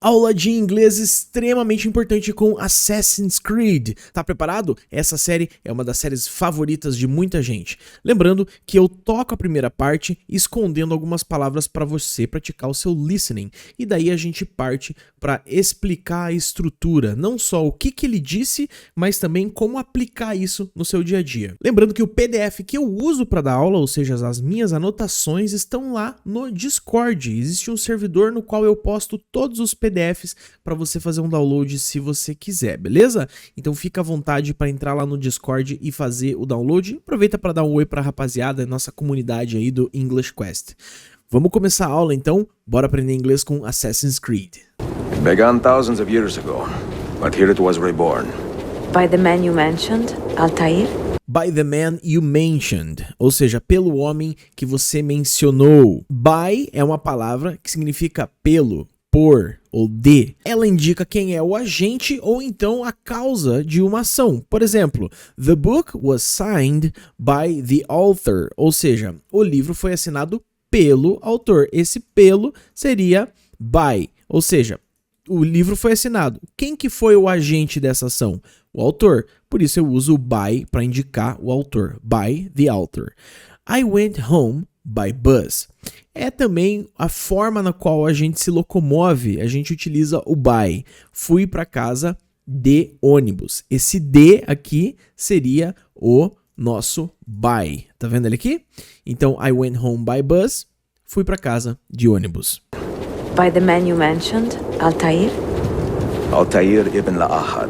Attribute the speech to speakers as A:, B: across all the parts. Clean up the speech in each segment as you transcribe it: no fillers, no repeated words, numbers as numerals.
A: Aula de inglês extremamente importante com Assassin's Creed. Tá preparado? Essa série é uma das séries favoritas de muita gente. Lembrando que eu toco a primeira parte escondendo algumas palavras para você praticar o seu listening. E daí a gente parte para explicar a estrutura, não só o que ele disse, mas também como aplicar isso no seu dia a dia. Lembrando que o PDF que eu uso para dar aula, ou seja, as minhas anotações, estão lá no Discord. Existe um servidor no qual eu posto todos os PDFs para você fazer um download se você quiser, beleza? Então fica à vontade para entrar lá no Discord e fazer o download. Aproveita para dar um oi para a rapaziada, nossa comunidade aí do English Quest. Vamos começar a aula então? Bora aprender inglês com Assassin's Creed.
B: It began thousands of years ago, but here it was reborn.
C: By the man you mentioned, Altair?
A: By the man you mentioned, ou seja, pelo homem que você mencionou. By é uma palavra que significa pelo, por ou de. Ela indica quem é o agente ou então a causa de uma ação. Por exemplo, the book was signed by the author, ou seja, o livro foi assinado pelo autor. Esse pelo seria by, ou seja, o livro foi assinado. Quem que foi o agente dessa ação? O autor. Por isso eu uso o by para indicar o autor. By the author. I went home by bus. É também a forma na qual a gente se locomove. A gente utiliza o by. Fui para casa de ônibus. Esse de aqui seria o nosso by. Tá vendo ele aqui? Então, I went home by bus. Fui para casa de ônibus.
C: By the man you mentioned, Altair?
B: Altair ibn La'ahad.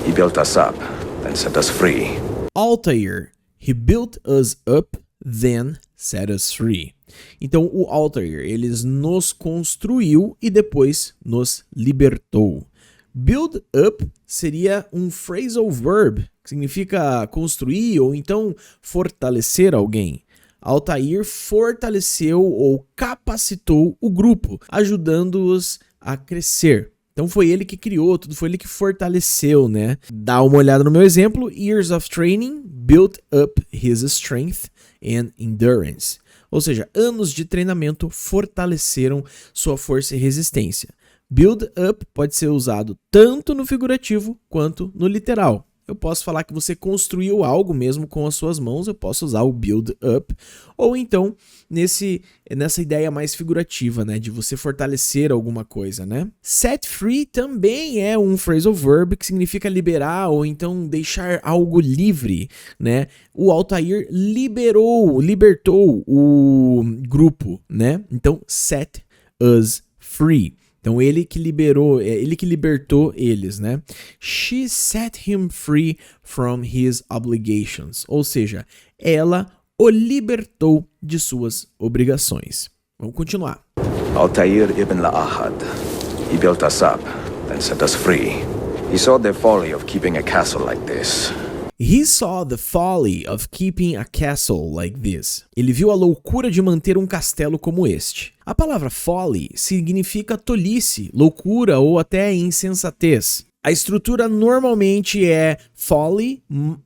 B: He built us up, then set us free.
A: Altair, he built us up, then set us free. Então, o Altair, ele nos construiu e depois nos libertou. Build up seria um phrasal verb, que significa construir ou então fortalecer alguém. Altair fortaleceu ou capacitou o grupo, ajudando-os a crescer. Então foi ele que criou tudo, foi ele que fortaleceu, né? Dá uma olhada no meu exemplo. Years of training built up his strength and endurance. Ou seja, anos de treinamento fortaleceram sua força e resistência. Build up pode ser usado tanto no figurativo quanto no literal. Eu posso falar que você construiu algo mesmo com as suas mãos, eu posso usar o build up, ou então nessa ideia mais figurativa, né, de você fortalecer alguma coisa, né? Set free também é um phrasal verb que significa liberar ou então deixar algo livre, né? O Altair libertou o grupo, né? Então set us free. Então ele que libertou eles, né? She set him free from his obligations. Ou seja, ela o libertou de suas obrigações. Vamos continuar.
B: Altair ibn La'ahad. He built us up, then set us free. He saw the folly of keeping a castle like this.
A: He saw the folly of keeping a castle like this. Ele viu a loucura de manter um castelo como este. A palavra folly significa tolice, loucura ou até insensatez. A estrutura normalmente é folly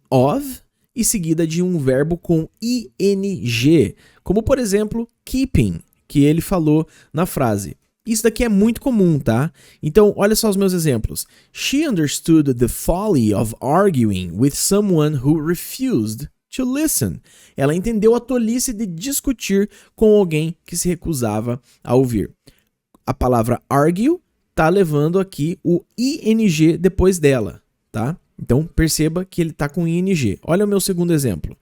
A: of e seguida de um verbo com ing, como por exemplo keeping, que ele falou na frase. Isso daqui é muito comum, tá? Então, olha só os meus exemplos. She understood the folly of arguing with someone who refused to listen. Ela entendeu a tolice de discutir com alguém que se recusava a ouvir. A palavra argue tá levando aqui o ing depois dela, tá? Então, perceba que ele tá com ing. Olha o meu segundo exemplo.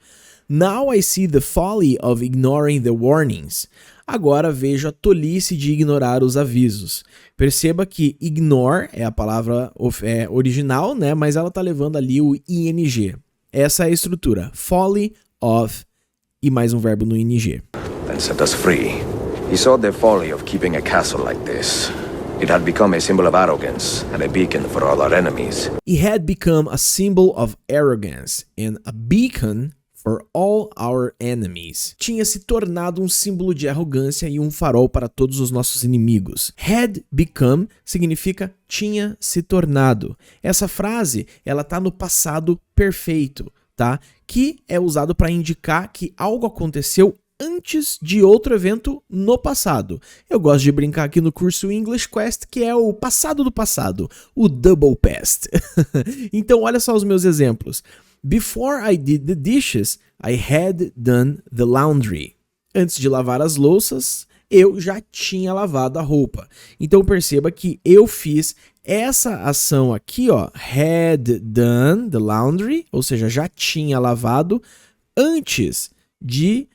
A: Now I see the folly of ignoring the warnings. Agora vejo a tolice de ignorar os avisos. Perceba que ignore é a palavra original, né? Mas ela tá levando ali o ing. Essa é a estrutura. Folly of e mais um verbo no ing.
B: Then set us free. He saw the folly of keeping a castle like this. It had become a symbol of arrogance and a beacon for all our enemies.
A: It had become a symbol of arrogance and a beacon for all our enemies. Tinha se tornado um símbolo de arrogância e um farol para todos os nossos inimigos. Had become significa tinha se tornado. Essa frase, ela tá no passado perfeito, tá? Que é usado para indicar que algo aconteceu antes de outro evento no passado. Eu gosto de brincar aqui no curso English Quest, que é o passado do passado, o double past. Então, olha só os meus exemplos. Before I did the dishes, I had done the laundry. Antes de lavar as louças, eu já tinha lavado a roupa. Então, perceba que eu fiz essa ação aqui, ó, had done the laundry, ou seja, já tinha lavado antes de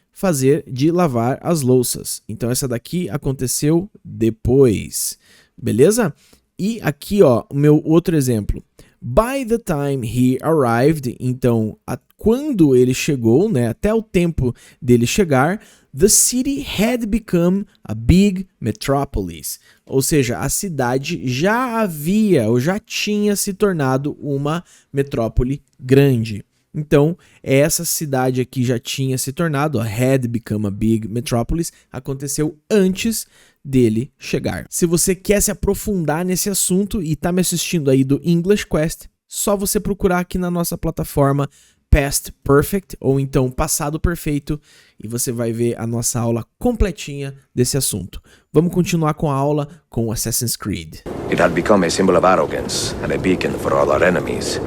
A: lavar as louças. Então essa daqui aconteceu depois, beleza? E aqui, ó, o meu outro exemplo. By the time he arrived, então quando ele chegou, né, até o tempo dele chegar, the city had become a big metropolis. Ou seja, a cidade já havia ou já tinha se tornado uma metrópole grande. Então, essa cidade aqui já tinha se tornado, had become a big metropolis, aconteceu antes dele chegar. Se você quer se aprofundar nesse assunto e tá me assistindo aí do English Quest, só você procurar aqui na nossa plataforma Past Perfect, ou então Passado Perfeito, e você vai ver a nossa aula completinha desse assunto. Vamos continuar com a aula com Assassin's Creed.
B: It had become a symbol of arrogance and a beacon for all our enemies.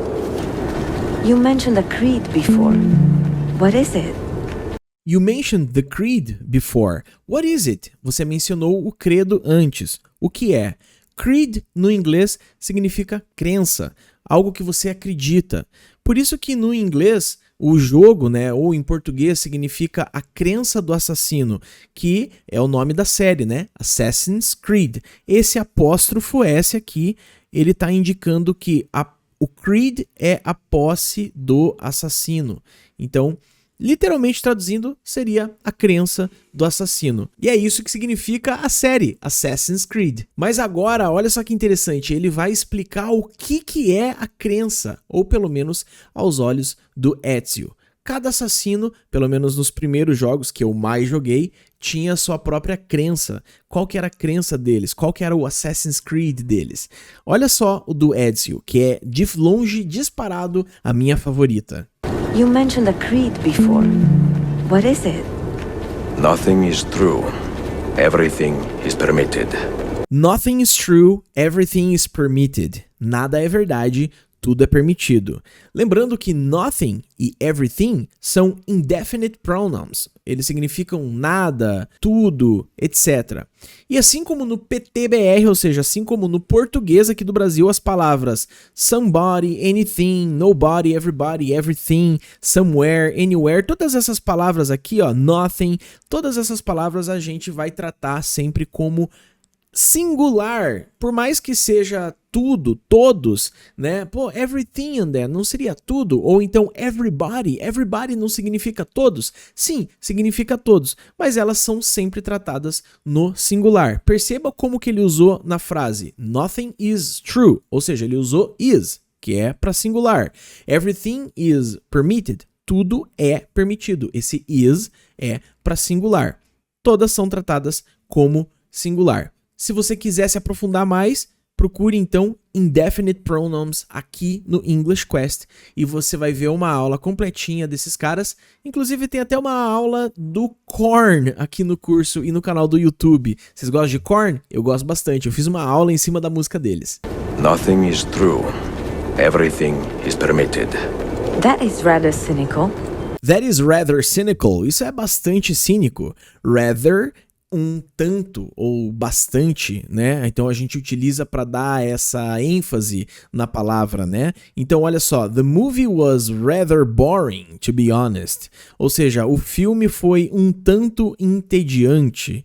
C: You mentioned a creed before. What is it?
A: You mentioned the creed before. What is it? Você mencionou o credo antes. O que é? Creed, no inglês, significa crença, algo que você acredita. Por isso que no inglês, o jogo, né, ou em português, significa a crença do assassino, que é o nome da série, né? Assassin's Creed. Esse apóstrofo S aqui, ele está indicando que o creed é a posse do assassino. Então, literalmente traduzindo, seria a crença do assassino. E é isso que significa a série Assassin's Creed. Mas agora, olha só que interessante, ele vai explicar o que é a crença, ou pelo menos aos olhos do Ezio. Cada assassino, pelo menos nos primeiros jogos que eu mais joguei, tinha sua própria crença. Qual que era a crença deles? Qual que era o Assassin's Creed deles? Olha só o do Ezio, que é de longe disparado a minha favorita.
C: You mentioned a creed before. What is it?
B: Nothing is true. Everything is permitted.
A: Nothing is true, everything is permitted. Nada é verdade, tudo é permitido. Lembrando que nothing e everything são indefinite pronouns. Eles significam nada, tudo, etc. E assim como no PTBR, ou seja, assim como no português aqui do Brasil, as palavras somebody, anything, nobody, everybody, everything, somewhere, anywhere, todas essas palavras aqui, ó, nothing, todas essas palavras a gente vai tratar sempre como singular, por mais que seja tudo, todos, né? Pô, everything, André, não seria tudo? Ou então everybody não significa todos? Sim, significa todos, mas elas são sempre tratadas no singular. Perceba como que ele usou na frase nothing is true, ou seja, ele usou is, que é para singular. Everything is permitted, tudo é permitido. Esse is é para singular. Todas são tratadas como singular. Se você quiser se aprofundar mais, procure então Indefinite Pronouns aqui no English Quest e você vai ver uma aula completinha desses caras. Inclusive tem até uma aula do Korn aqui no curso e no canal do YouTube. Vocês gostam de Korn? Eu gosto bastante. Eu fiz uma aula em cima da música deles.
B: Nothing is true. Everything is permitted.
C: That is rather cynical.
A: That is rather cynical. Isso é bastante cínico. Rather um tanto ou bastante, né? Então a gente utiliza para dar essa ênfase na palavra, né? Então olha só, the movie was rather boring, to be honest. Ou seja, o filme foi um tanto entediante,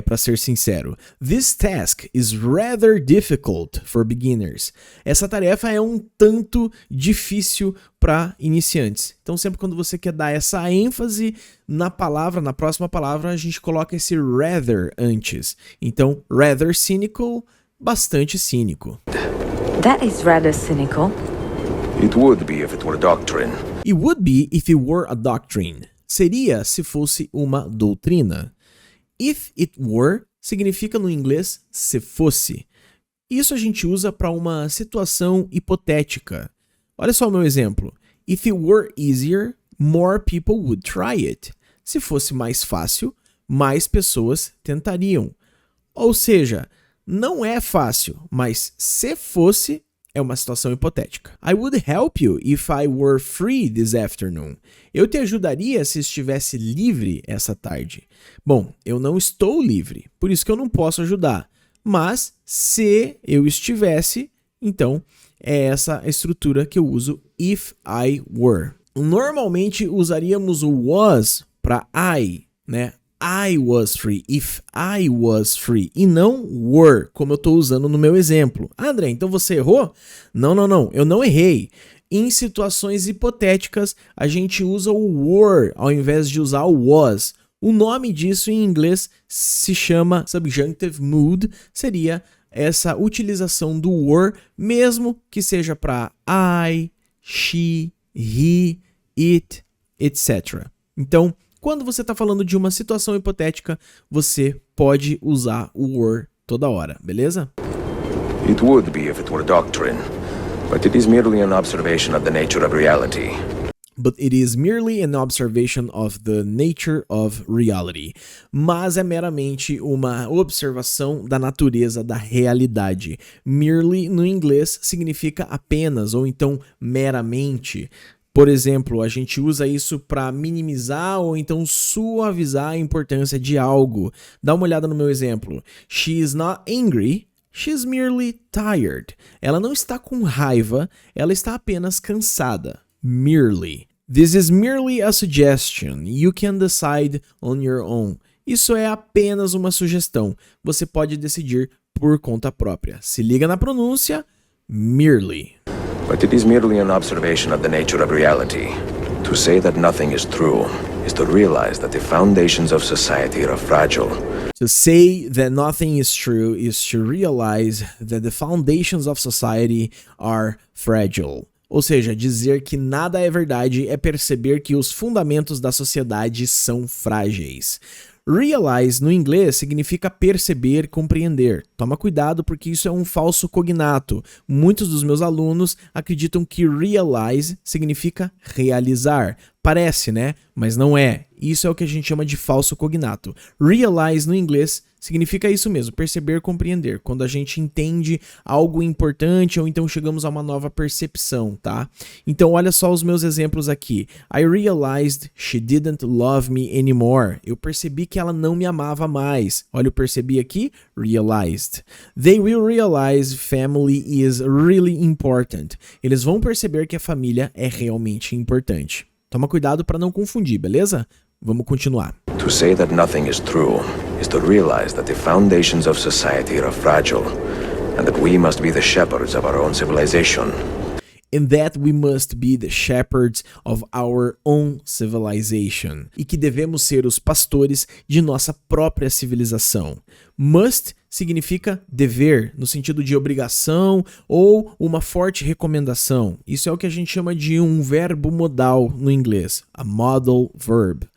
A: para ser sincero. This task is rather difficult for beginners. Essa tarefa é um tanto difícil para iniciantes. Então sempre quando você quer dar essa ênfase na palavra, na próxima palavra, a gente coloca esse rather antes. Então, rather cynical, bastante cínico.
C: That is rather cynical.
B: It would be if it were doctrine.
A: It would be if it were a doctrine. Seria se fosse uma doutrina. If it were significa no inglês se fosse. Isso a gente usa para uma situação hipotética. Olha só o meu exemplo. If it were easier, more people would try it. Se fosse mais fácil, mais pessoas tentariam. Ou seja, não é fácil, mas se fosse, é uma situação hipotética. I would help you if I were free this afternoon. Eu te ajudaria se estivesse livre essa tarde. Bom, eu não estou livre, por isso que eu não posso ajudar. Mas se eu estivesse, então é essa a estrutura que eu uso if I were. Normalmente usaríamos o was para I, né? I was free, if I was free, e não were, como eu estou usando no meu exemplo. Ah, André, então você errou? Não, eu não errei. Em situações hipotéticas, a gente usa o were ao invés de usar o was. O nome disso em inglês se chama subjunctive mood, seria essa utilização do were, mesmo que seja para I, she, he, it, etc. Então, quando você está falando de uma situação hipotética, você pode usar o were toda hora, beleza?
B: It would be if it were doctrine, but it is merely an observation of the nature of reality.
A: But it is merely an observation of the nature of reality. Mas é meramente uma observação da natureza da realidade. Merely, no inglês, significa apenas, ou então meramente. Por exemplo, a gente usa isso para minimizar ou então suavizar a importância de algo. Dá uma olhada no meu exemplo. She is not angry, she's merely tired. Ela não está com raiva, ela está apenas cansada. Merely. This is merely a suggestion. You can decide on your own. Isso é apenas uma sugestão. Você pode decidir por conta própria. Se liga na pronúncia, merely.
B: But it is merely an observation of the nature of reality. To say that nothing is true is to realize that the foundations of society are fragile.
A: To say that nothing is true is to realize that the foundations of society are fragile. Ou seja, dizer que nada é verdade é perceber que os fundamentos da sociedade são frágeis. Realize, no inglês, significa perceber, compreender. Toma cuidado porque isso é um falso cognato. Muitos dos meus alunos acreditam que realize significa realizar. Parece, né? Mas não é. Isso é o que a gente chama de falso cognato. Realize, no inglês, significa isso mesmo, perceber, compreender. Quando a gente entende algo importante ou então chegamos a uma nova percepção, tá? Então, olha só os meus exemplos aqui. I realized she didn't love me anymore. Eu percebi que ela não me amava mais. Olha, eu percebi aqui, realized. They will realize family is really important. Eles vão perceber que a família é realmente importante. Toma cuidado para não confundir, beleza? Vamos continuar.
B: To say that nothing is true is to realize that the foundations of society are fragile and that we must be the shepherds of our own civilization.
A: And that we must be the shepherds of our own civilization. E que devemos ser os pastores de nossa própria civilização. Must significa dever, no sentido de obrigação ou uma forte recomendação. Isso é o que a gente chama de um verbo modal no inglês, a modal verb.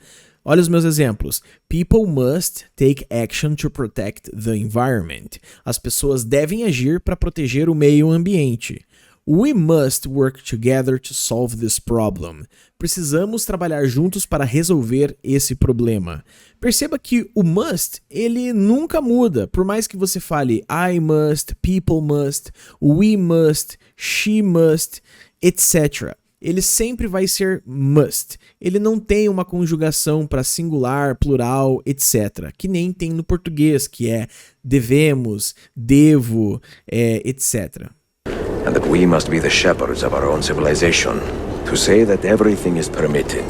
A: Olha os meus exemplos. People must take action to protect the environment. As pessoas devem agir para proteger o meio ambiente. We must work together to solve this problem. Precisamos trabalhar juntos para resolver esse problema. Perceba que o must, ele nunca muda. Por mais que você fale I must, people must, we must, she must, etc. Ele sempre vai ser must. Ele não tem uma conjugação para singular, plural, etc. Que nem tem no português, que é devemos, devo, etc.
B: And that we must be the shepherds of our own civilization. To say that everything is permitted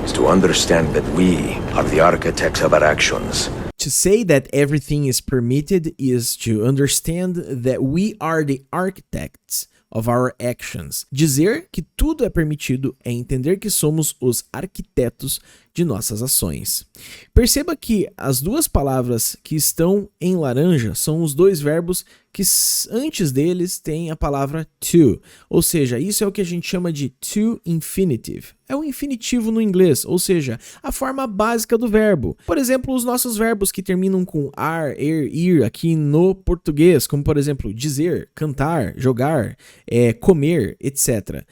B: is to understand that we are the architects of our actions.
A: To say that everything is permitted is to understand that we are the architects of our actions. Dizer que tudo é permitido é entender que somos os arquitetos de nossas ações. Perceba que as duas palavras que estão em laranja são os dois verbos que antes deles tem a palavra to, ou seja, isso é o que a gente chama de to infinitive. É o infinitivo no inglês, ou seja, a forma básica do verbo. Por exemplo, os nossos verbos que terminam com ar, ir aqui no português, como por exemplo, dizer, cantar, jogar, comer, etc.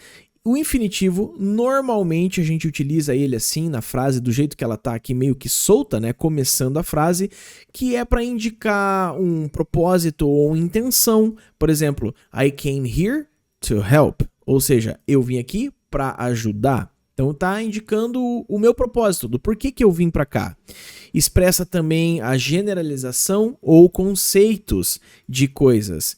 A: o infinitivo, normalmente a gente utiliza ele assim na frase, do jeito que ela tá aqui meio que solta, né, começando a frase, que é para indicar um propósito ou intenção. Por exemplo, I came here to help, ou seja, eu vim aqui para ajudar. Então tá indicando o meu propósito, do porquê que eu vim para cá. Expressa também a generalização ou conceitos de coisas.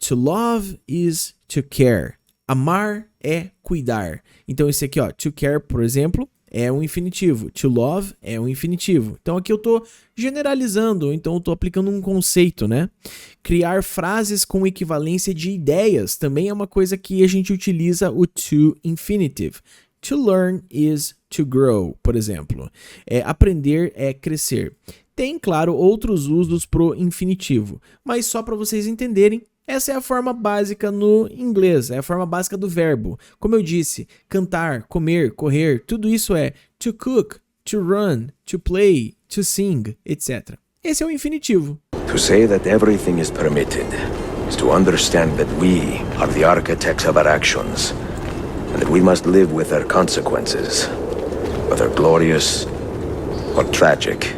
A: To love is to care. Amar é cuidar. Então esse aqui, ó, to care, por exemplo, é um infinitivo. To love é um infinitivo. Então aqui eu tô generalizando, então eu tô aplicando um conceito, né? Criar frases com equivalência de ideias também é uma coisa que a gente utiliza o to infinitive. To learn is to grow, por exemplo. Aprender é crescer. Tem, claro, outros usos pro infinitivo, mas só para vocês entenderem, essa é a forma básica no inglês, é a forma básica do verbo. Como eu disse, cantar, comer, correr, tudo isso é to cook, to run, to play, to sing, etc. Esse é o infinitivo.
B: To say that everything is permitted is to understand that we are the architects of our actions, and that we must live with their consequences, whether glorious or tragic.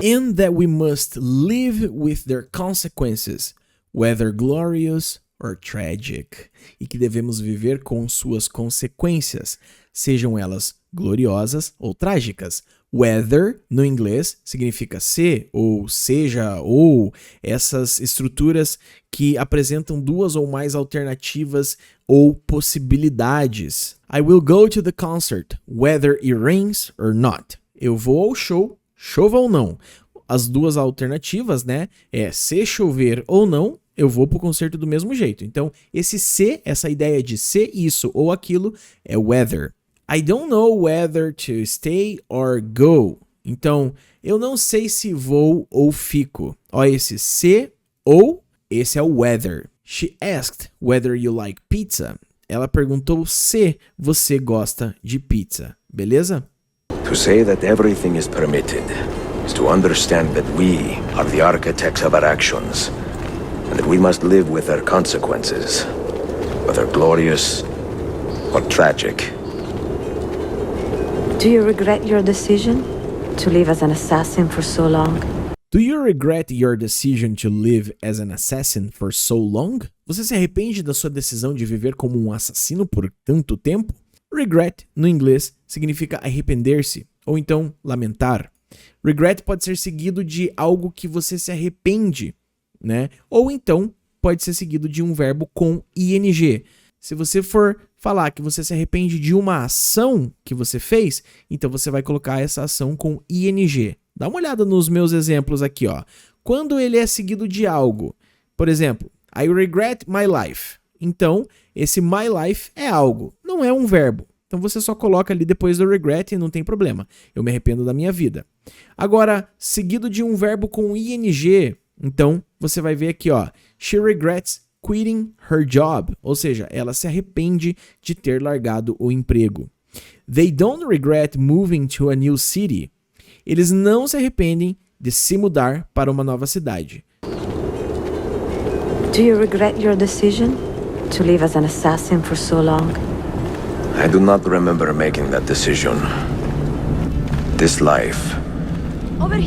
A: And that we must live with their consequences, whether glorious or tragic, e que devemos viver com suas consequências, sejam elas gloriosas ou trágicas. Whether, no inglês, significa ser, ou seja, ou essas estruturas que apresentam duas ou mais alternativas ou possibilidades. I will go to the concert, whether it rains or not. Eu vou ao show, chova ou não. As duas alternativas, né, é se chover ou não, eu vou pro concerto do mesmo jeito. Então, esse se, essa ideia de ser isso ou aquilo, é weather. I don't know whether to stay or go. Então, eu não sei se vou ou fico. Ó, esse se ou, esse é o weather. She asked whether you like pizza. Ela perguntou se você gosta de pizza. Beleza?
B: To say that everything is permitted is to understand that we are the architects of our actions, and that we must live with their consequences, whether glorious or tragic.
C: Do you regret your decision to live as an assassin for so long?
A: Do you regret your decision to live as an assassin for so long? Você se arrepende da sua decisão de viver como um assassino por tanto tempo? Regret, no inglês, significa arrepender-se, ou então lamentar. Regret pode ser seguido de algo que você se arrepende, né? Ou então pode ser seguido de um verbo com ing. Se você for falar que você se arrepende de uma ação que você fez, então você vai colocar essa ação com ing. Dá uma olhada nos meus exemplos aqui, ó. Quando ele é seguido de algo, por exemplo, I regret my life. Então, esse my life é algo, não é um verbo. Então você só coloca ali depois do regret e não tem problema. Eu me arrependo da minha vida. Agora, seguido de um verbo com ing, então você vai ver aqui, ó. She regrets quitting her job. Ou seja, ela se arrepende de ter largado o emprego. They don't regret moving to a new city. Eles não se arrependem de se mudar para uma nova cidade.
C: Do you regret your decision to live as an assassin for so long?
B: I do not remember making that decision. This life,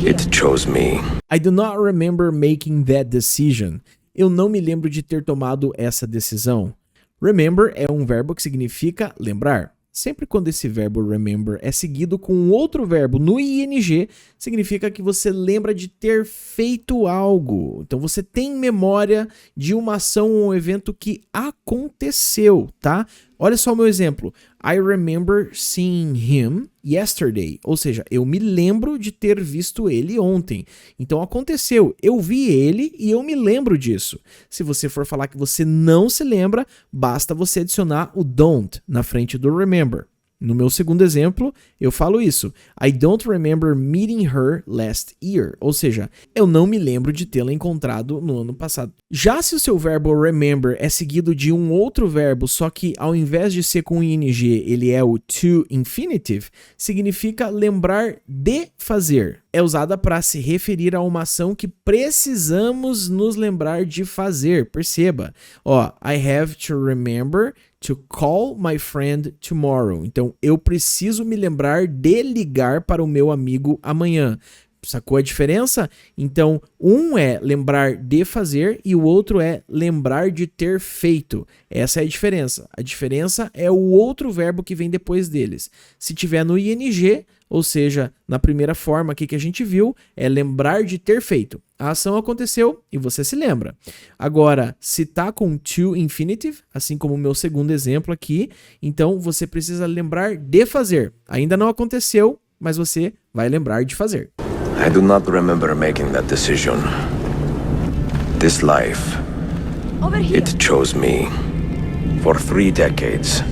B: it chose me.
A: I do not remember making that decision. Eu não me lembro de ter tomado essa decisão. Remember é um verbo que significa lembrar. Sempre quando esse verbo remember é seguido com outro verbo no ing, significa que você lembra de ter feito algo. Então você tem memória de uma ação ou um evento que aconteceu, tá? Olha só o meu exemplo. I remember seeing him yesterday. Ou seja, eu me lembro de ter visto ele ontem. Então aconteceu. Eu vi ele e eu me lembro disso. Se você for falar que você não se lembra, basta você adicionar o don't na frente do remember. No meu segundo exemplo, eu falo isso. I don't remember meeting her last year. Ou seja, eu não me lembro de tê-la encontrado no ano passado. Já se o seu verbo remember é seguido de um outro verbo, só que ao invés de ser com ing, ele é o to infinitive, significa lembrar de fazer. É usada para se referir a uma ação que precisamos nos lembrar de fazer. Perceba. Ó, I have to remember to call my friend tomorrow. Então, eu preciso me lembrar de ligar para o meu amigo amanhã. Sacou a diferença? Então, um é lembrar de fazer e o outro é lembrar de ter feito. Essa é a diferença. A diferença é o outro verbo que vem depois deles. Se tiver no ing, ou seja, na primeira forma aqui que a gente viu, é lembrar de ter feito. A ação aconteceu e você se lembra. Agora, se tá com to infinitive, assim como o meu segundo exemplo aqui, então você precisa lembrar de fazer. Ainda não aconteceu, mas você vai lembrar de fazer.
B: I do not remember making that decision. This life,
C: Over here.
B: it chose me. For 3 decades,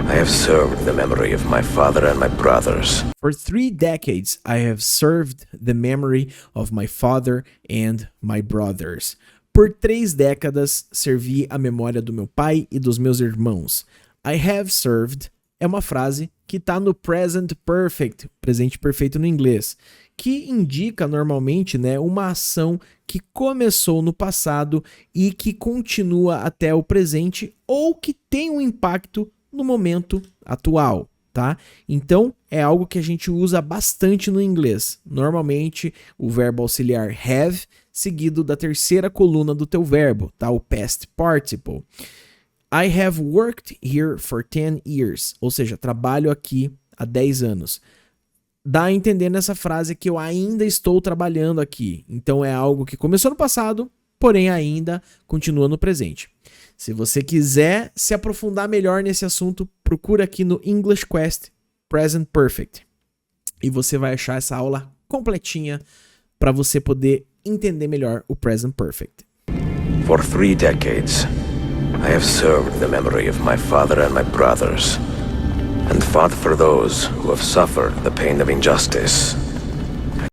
B: I have served the memory of my father and my brothers.
A: For 3 decades, I have served the memory of my father and my brothers. Por 3 décadas, servi a memória do meu pai e dos meus irmãos. I have served é uma frase que está no present perfect, presente perfeito no inglês, que indica normalmente, né, uma ação que começou no passado e que continua até o presente ou que tem um impacto no momento atual, tá? Então, é algo que a gente usa bastante no inglês. Normalmente, o verbo auxiliar have, seguido da terceira coluna do teu verbo, tá? O past participle. I have worked here for 10 years, ou seja, trabalho aqui há 10 anos. Dá a entender nessa frase que eu ainda estou trabalhando aqui. Então é algo que começou no passado, porém ainda continua no presente. Se você quiser se aprofundar melhor nesse assunto, procura aqui no English Quest Present Perfect. E você vai achar essa aula completinha para você poder entender melhor o Present Perfect.
B: For 3 decades, I have served the memory of my father and my brothers, and fought for those who have suffered the pain of injustice.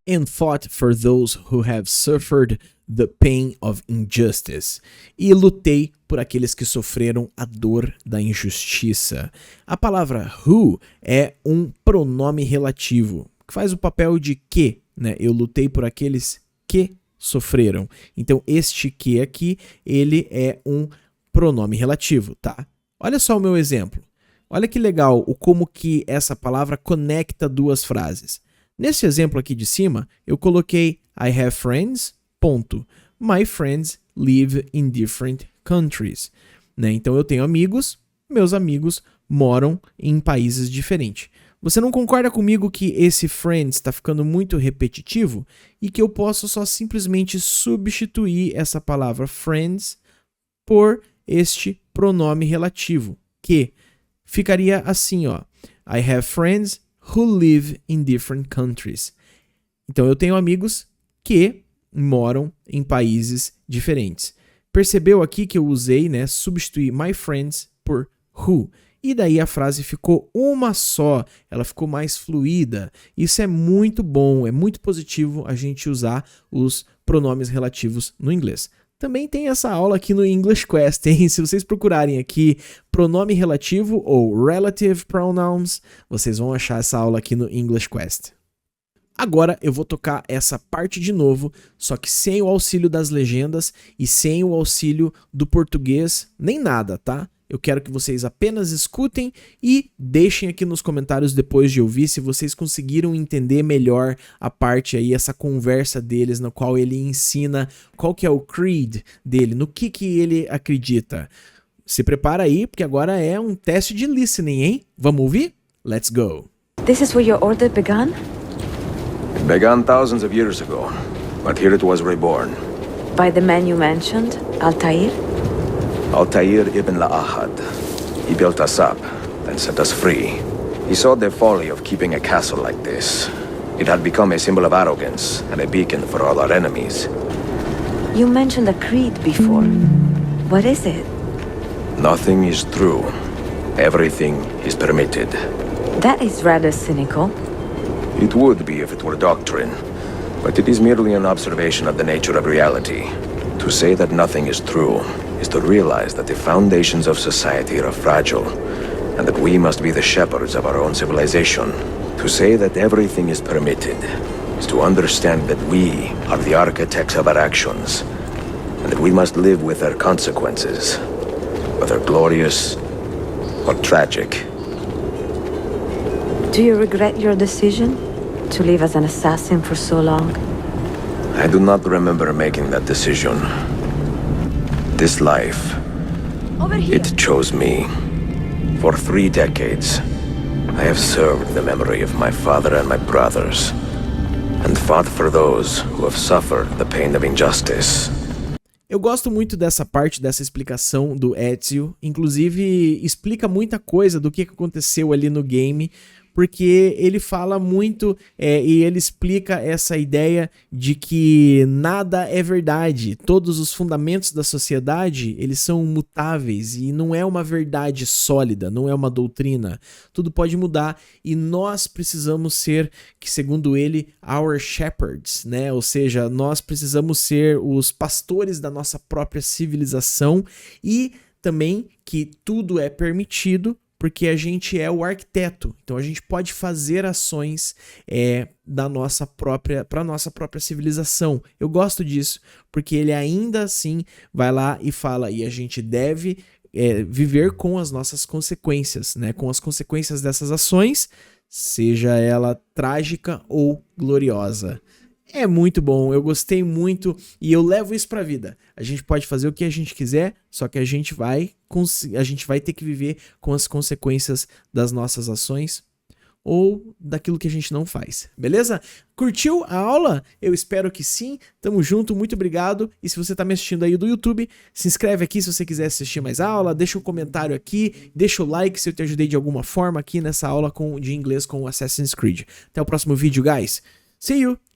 A: And fought for those who have suffered the pain of injustice. E lutei por aqueles que sofreram a dor da injustiça. A palavra who é um pronome relativo, que faz o papel de que, né? Eu lutei por aqueles que sofreram. Então, este que aqui, ele é um pronome relativo, tá? Olha só o meu exemplo. Olha que legal o como que essa palavra conecta duas frases. Nesse exemplo aqui de cima, eu coloquei I have friends, ponto. My friends live in different countries. Né? Então eu tenho amigos, meus amigos moram em países diferentes. Você não concorda comigo que esse friends está ficando muito repetitivo e que eu posso só simplesmente substituir essa palavra friends por este pronome relativo, que ficaria assim, ó. I have friends who live in different countries. Então eu tenho amigos que moram em países diferentes. Percebeu aqui que eu usei, né, substituir my friends por who. E daí a frase ficou uma só, ela ficou mais fluida. Isso é muito bom, é muito positivo a gente usar os pronomes relativos no inglês. Também tem essa aula aqui no English Quest, hein? Se vocês procurarem aqui pronome relativo ou relative pronouns, vocês vão achar essa aula aqui no English Quest. Agora eu vou tocar essa parte de novo, só que sem o auxílio das legendas e sem o auxílio do português, nem nada, tá? Eu quero que vocês apenas escutem e deixem aqui nos comentários depois de ouvir se vocês conseguiram entender melhor a parte aí, essa conversa deles, no qual ele ensina qual que é o creed dele, no que ele acredita. Se prepara aí, porque agora é um teste de listening, hein? Vamos ouvir? Let's go!
C: This is where your order began?
B: It began thousands of years ago, but here it was reborn.
C: By the man you mentioned, Altair?
B: Altair ibn La'ahad. He built us up, then set us free. He saw the folly of keeping a castle like this. It had become a symbol of arrogance and a beacon for all our enemies.
C: You mentioned a creed before. What is it?
B: Nothing is true. Everything is permitted.
C: That is rather cynical.
B: It would be if it were doctrine, but it is merely an observation of the nature of reality. To say that nothing is true is to realize that the foundations of society are fragile, and that we must be the shepherds of our own civilization. To say that everything is permitted is to understand that we are the architects of our actions, and that we must live with their consequences, whether glorious or tragic.
C: Do you regret your decision to live as an assassin for so long?
B: I do not remember making that decision. This life,
C: Over here.
B: it chose me. For 3 decades, I have served the memory of my father and my brothers, and fought for those who have suffered the pain of injustice.
A: Eu gosto muito dessa parte, dessa explicação do Ezio, inclusive explica muita coisa do que aconteceu ali no game, porque ele fala muito e ele explica essa ideia de que nada é verdade, todos os fundamentos da sociedade, eles são mutáveis e não é uma verdade sólida, não é uma doutrina, tudo pode mudar e nós precisamos ser, que segundo ele, our shepherds, né? Ou seja, nós precisamos ser os pastores da nossa própria civilização e também que tudo é permitido porque a gente é o arquiteto, então a gente pode fazer ações para a nossa própria civilização. Eu gosto disso, porque ele ainda assim vai lá e fala, e a gente deve viver com as nossas consequências, né? Com as consequências dessas ações, seja ela trágica ou gloriosa. É muito bom, eu gostei muito e eu levo isso pra vida. A gente pode fazer o que a gente quiser, só que a gente vai ter que viver com as consequências das nossas ações ou daquilo que a gente não faz, beleza? Curtiu a aula? Eu espero que sim. Tamo junto, muito obrigado. E se você tá me assistindo aí do YouTube, se inscreve aqui se você quiser assistir mais aula, deixa um comentário aqui, deixa o like se eu te ajudei de alguma forma aqui nessa aula de inglês com Assassin's Creed. Até o próximo vídeo, guys. See you!